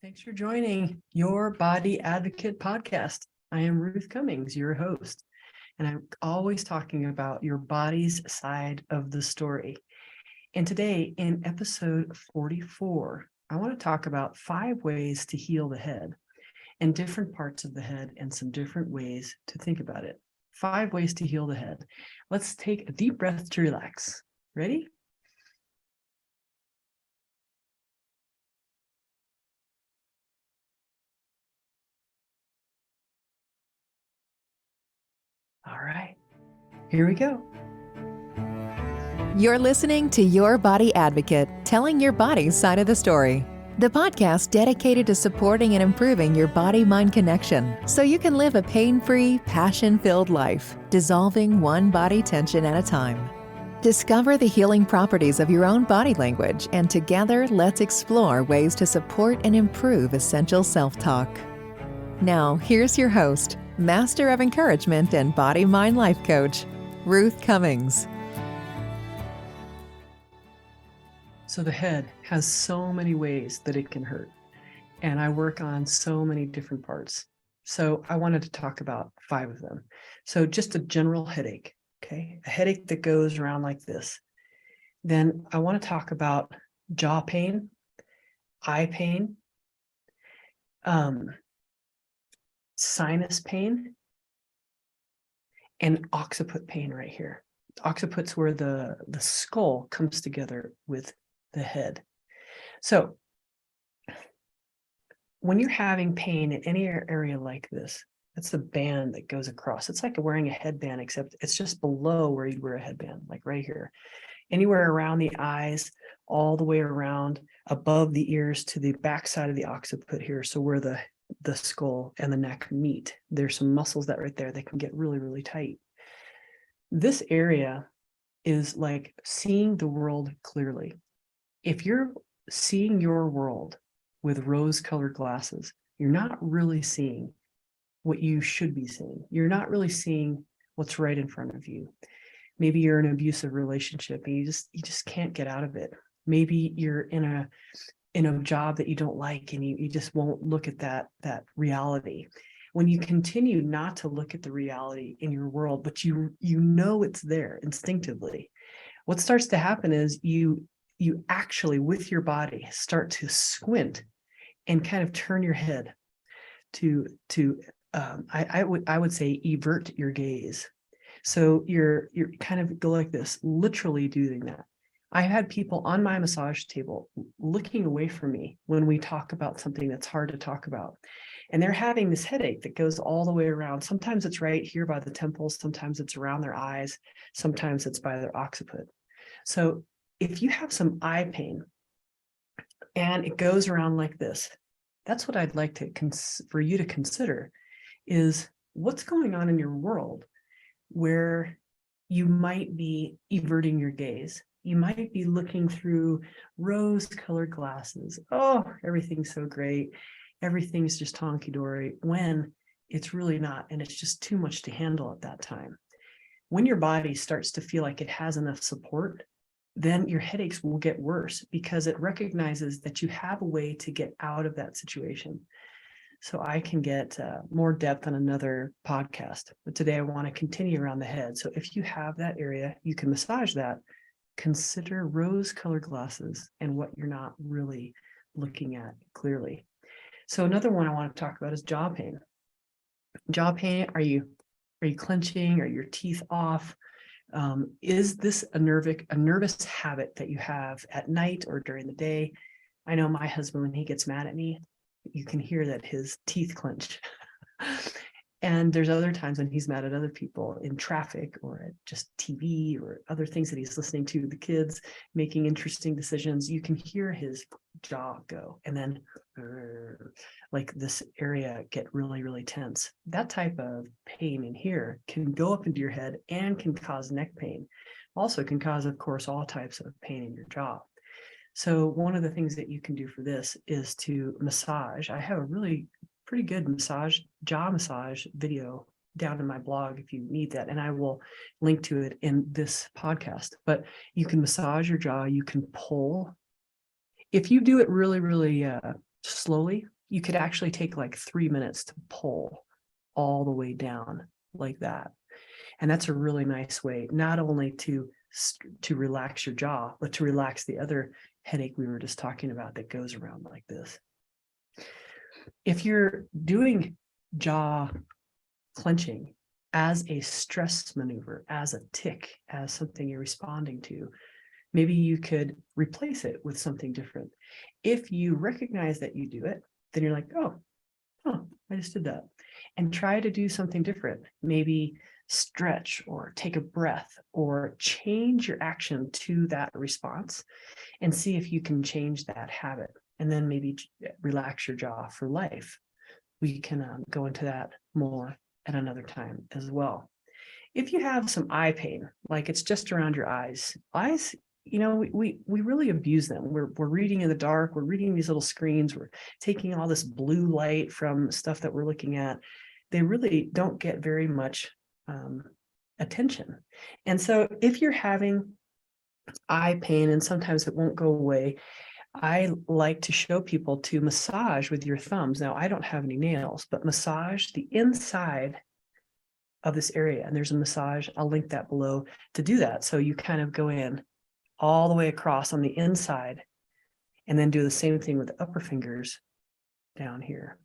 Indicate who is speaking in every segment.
Speaker 1: Thanks for joining Your Body Advocate podcast. I am Ruth Cummings, your host, and I'm always talking about your body's side of the story. And today, in episode 44, I want to talk about 5 ways to heal the head and different parts of the head and some different ways to think about it. 5 ways to heal the head. Let's take a deep breath to relax. Ready? All right, here we go.
Speaker 2: You're listening to Your Body Advocate, telling your body's side of the story. The podcast dedicated to supporting and improving your body-mind connection so you can live a pain-free, passion-filled life, dissolving one body tension at a time. Discover the healing properties of your own body language, and together let's explore ways to support and improve essential self-talk. Now, here's your host, Master of Encouragement and Body-Mind Life Coach, Ruth Cummings.
Speaker 1: So the head has so many ways that it can hurt, and I work on so many different parts. So I wanted to talk about 5 of them. So just a general headache, okay? A headache that goes around like this. Then I want to talk about jaw pain, eye pain, sinus pain, and occiput pain right here. Occiput's where the skull comes together with the head. So when you're having pain in any area like this, that's the band that goes across. It's like wearing a headband, except it's just below where you'd wear a headband, like right here. Anywhere around the eyes, all the way around, above the ears to the back side of the occiput here. So where the skull and the neck meet, there's some muscles that right there that can get really, really tight. This area is like seeing the world clearly. If you're seeing your world with rose-colored glasses, you're not really seeing what you should be seeing. You're not really seeing what's right in front of you. Maybe you're in an abusive relationship and you just can't get out of it. Maybe you're in a job that you don't like and you just won't look at that reality. When you continue not to look at the reality in your world, but you know it's there instinctively, what starts to happen is you actually, with your body, start to squint and kind of turn your head to I would say evert your gaze. So you're kind of go like this, literally doing that. I've had people on my massage table looking away from me when we talk about something that's hard to talk about. And they're having this headache that goes all the way around. Sometimes it's right here by the temples. Sometimes it's around their eyes. Sometimes it's by their occiput. So if you have some eye pain and it goes around like this, that's what I'd like to for you to consider is what's going on in your world where you might be everting your gaze. You might be looking through rose-colored glasses. Oh, everything's so great. Everything's just honky-dory, when it's really not, and it's just too much to handle at that time. When your body starts to feel like it has enough support, then your headaches will get worse because it recognizes that you have a way to get out of that situation. So I can get more depth on another podcast, but today I want to continue around the head. So if you have that area, you can massage that. Consider rose-colored glasses and what you're not really looking at clearly. So another one I want to talk about is jaw pain. Jaw pain, are you clenching? Are your teeth off? Is this a nervous habit that you have at night or during the day? I know my husband, when he gets mad at me, you can hear that his teeth clench. And there's other times when he's mad at other people in traffic or at just TV or other things that he's listening to, the kids making interesting decisions. You can hear his jaw go and then like this area get really, really tense. That type of pain in here can go up into your head and can cause neck pain. Also can cause, of course, all types of pain in your jaw. So one of the things that you can do for this is to massage. I have a really pretty good jaw massage video down in my blog if you need that, and I will link to it in this podcast. But you can massage your jaw, you can pull. If you do it really, really slowly, you could actually take like 3 minutes to pull all the way down like that. And that's a really nice way, not only to relax your jaw, but to relax the other headache we were just talking about that goes around like this. If you're doing jaw clenching as a stress maneuver, as a tick, as something you're responding to, maybe you could replace it with something different. If you recognize that you do it, then you're like, oh, I just did that. And try to do something different. Maybe stretch or take a breath or change your action to that response and see if you can change that habit. And then maybe relax your jaw for life. We can go into that more at another time as well. If you have some eye pain, like it's just around your eyes, we really abuse them. We're reading in the dark, we're reading these little screens, we're taking all this blue light from stuff that we're looking at. They really don't get very much attention. And so if you're having eye pain and sometimes it won't go away, I like to show people to massage with your thumbs. Now, I don't have any nails, but massage the inside of this area. And there's a massage, I'll link that below to do that. So you kind of go in all the way across on the inside and then do the same thing with the upper fingers down here.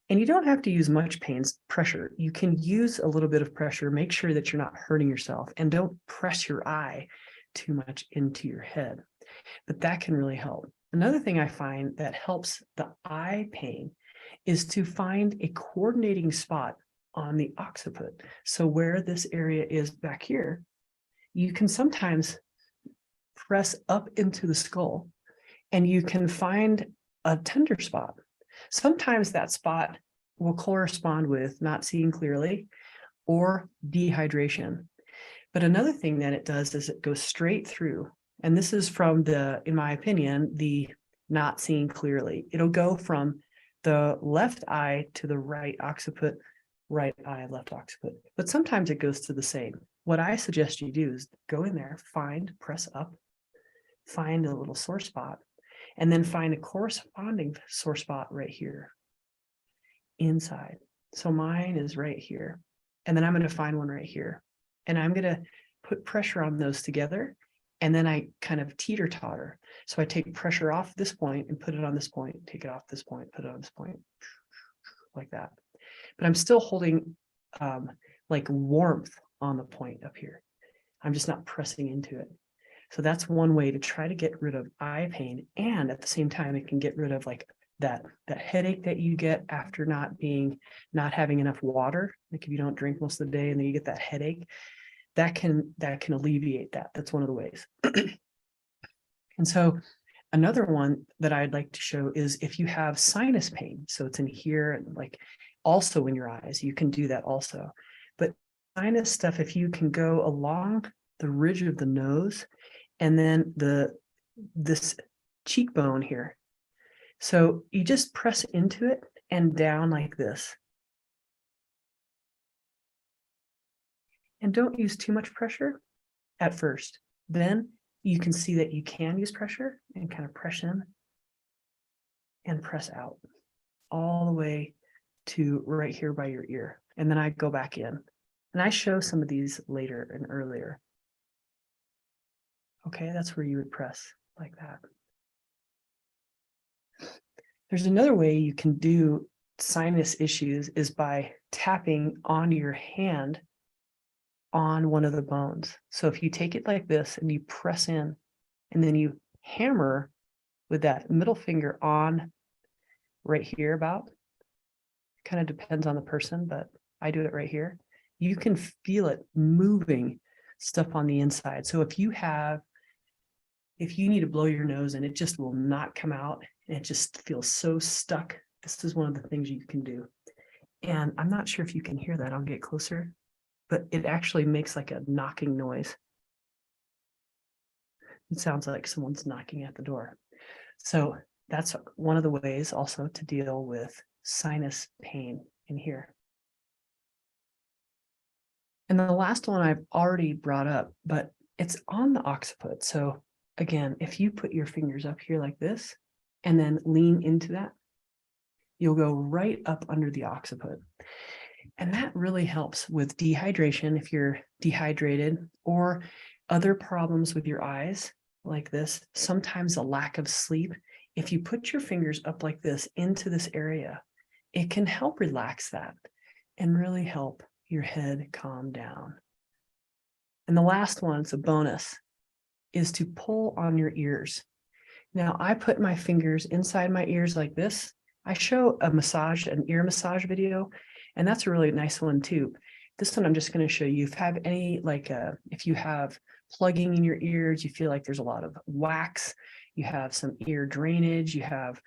Speaker 1: And you don't have to use much pressure. You can use a little bit of pressure, make sure that you're not hurting yourself, and don't press your eye too much into your head. But that can really help. Another thing I find that helps the eye pain is to find a coordinating spot on the occiput. So where this area is back here, you can sometimes press up into the skull and you can find a tender spot. Sometimes that spot will correspond with not seeing clearly or dehydration. But another thing that it does is it goes straight through. And this is from in my opinion, the not seeing clearly. It'll go from the left eye to the right occiput, right eye, left occiput. But sometimes it goes to the same. What I suggest you do is go in there, press up, find a little sore spot, and then find a corresponding sore spot right here inside. So mine is right here. And then I'm going to find one right here. And I'm going to put pressure on those together. And then I kind of teeter-totter. So I take pressure off this point and put it on this point, take it off this point, put it on this point, like that. But I'm still holding like warmth on the point up here. I'm just not pressing into it. So that's one way to try to get rid of eye pain. And at the same time, it can get rid of like that headache that you get after not having enough water. Like if you don't drink most of the day and then you get that headache, that can alleviate that. That's one of the ways. And so another one that I'd like to show is if you have sinus pain. So it's in here and like also in your eyes, you can do that also. But sinus stuff, if you can go along the ridge of the nose and then this cheekbone here. So you just press into it and down like this. And don't use too much pressure at first. Then you can see that you can use pressure and kind of press in and press out all the way to right here by your ear. And then I go back in. And I show some of these later and earlier. Okay, that's where you would press like that. There's another way you can do sinus issues is by tapping on your hand on one of the bones. So if you take it like this and you press in and then you hammer with that middle finger on right here about, kind of depends on the person, but I do it right here. You can feel it moving stuff on the inside. So if you need to blow your nose and it just will not come out and it just feels so stuck, this is one of the things you can do. And I'm not sure if you can hear that. I'll get closer. But it actually makes like a knocking noise. It sounds like someone's knocking at the door. So that's one of the ways also to deal with sinus pain in here. And the last one I've already brought up, but it's on the occiput. So again, if you put your fingers up here like this and then lean into that, you'll go right up under the occiput. And that really helps with dehydration if you're dehydrated, or other problems with your eyes like this. Sometimes a lack of sleep. If you put your fingers up like this into this area, it can help relax that and really help your head calm down. And the last one, it's a bonus, is to pull on your ears. Now, I put my fingers inside my ears like this. I show an ear massage video, and that's a really nice one too. This one I'm just going to show you. If you have any, if you have plugging in your ears, you feel like there's a lot of wax, you have some ear drainage, you have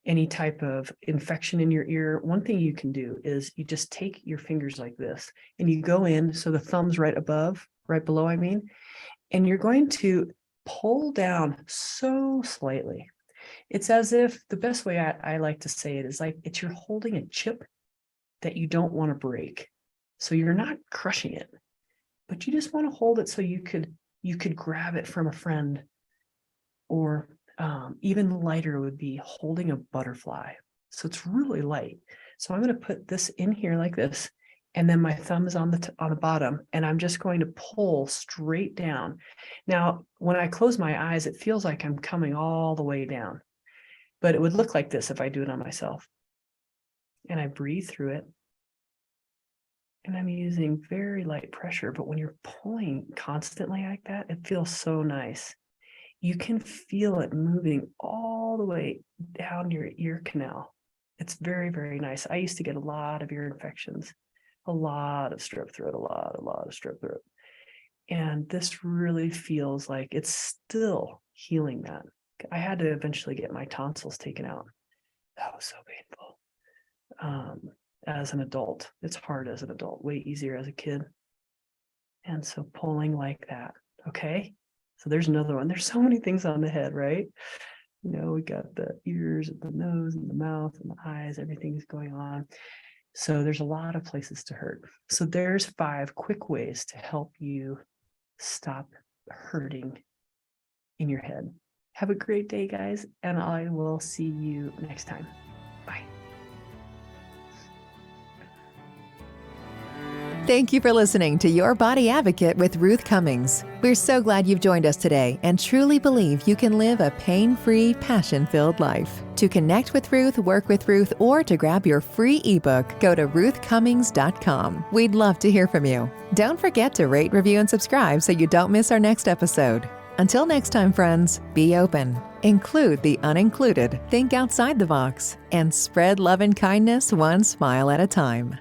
Speaker 1: any type of infection in your ear, one thing you can do is you just take your fingers like this and you go in, so the thumb's right below, and you're going to pull down so slightly. It's as if, the best way I like to say it is like it's you're holding a chip that you don't want to break. So you're not crushing it, but you just want to hold it so you could grab it from a friend, or even lighter would be holding a butterfly. So it's really light. So I'm going to put this in here like this, and then my thumb is on the bottom, and I'm just going to pull straight down. Now, when I close my eyes, it feels like I'm coming all the way down, but it would look like this if I do it on myself. And I breathe through it. And I'm using very light pressure, but when you're pulling constantly like that, it feels so nice. You can feel it moving all the way down your ear canal. It's very, very nice. I used to get a lot of ear infections, a lot of strep throat, a lot of strep throat. And this really feels like it's still healing that. I had to eventually get my tonsils taken out. That was so painful. As an adult, it's hard as an adult, way easier as a kid. And so pulling like that, okay? So there's another one. There's so many things on the head, right? We got the ears and the nose and the mouth and the eyes, everything's going on. So there's a lot of places to hurt. So there's 5 quick ways to help you stop hurting in your head. Have a great day, guys, and I will see you next time. Bye.
Speaker 2: Thank you for listening to Your Body Advocate with Ruth Cummings. We're so glad you've joined us today and truly believe you can live a pain-free, passion-filled life. To connect with Ruth, work with Ruth, or to grab your free ebook, go to ruthcummings.com. We'd love to hear from you. Don't forget to rate, review, and subscribe so you don't miss our next episode. Until next time, friends, be open, include the unincluded, think outside the box, and spread love and kindness one smile at a time.